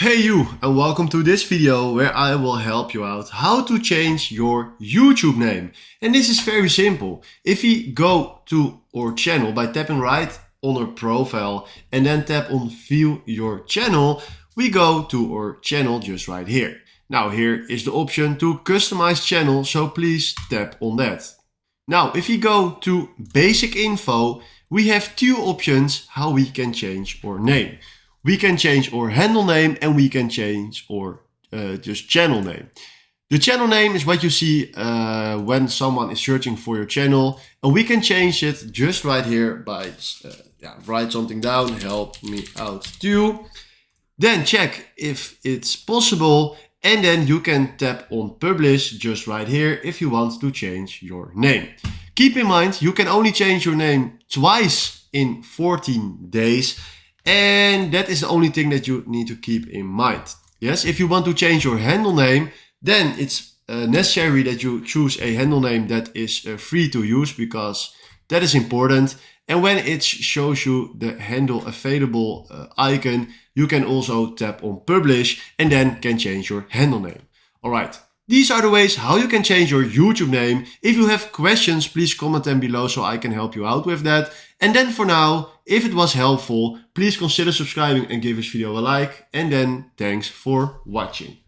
Hey you, and welcome to this video where I will help you out how to change your YouTube name. And this is very simple. If we go to our channel by tapping right on our profile and then tap on view your channel, we go to our channel just right here. Now here is the option to customize channel, so please tap on that. Now if you go to basic info, we have two options how we can change our name. We can change our handle name and we can change our just channel name. The channel name is what you see when someone is searching for your channel, and we can change it just right here by write something down, help me out too. Then check if it's possible, and then you can tap on publish just right here if you want to change your name. Keep in mind, you can only change your name twice in 14 days. And that is the only thing that you need to keep in mind. Yes, if you want to change your handle name, then it's necessary that you choose a handle name that is free to use, because that is important. And when it shows you the handle available icon, you can also tap on publish and then can change your handle name. All right. These are the ways how you can change your YouTube name. If you have questions, please comment them below so I can help you out with that. And then for now, if it was helpful, please consider subscribing and give this video a like. And then thanks for watching.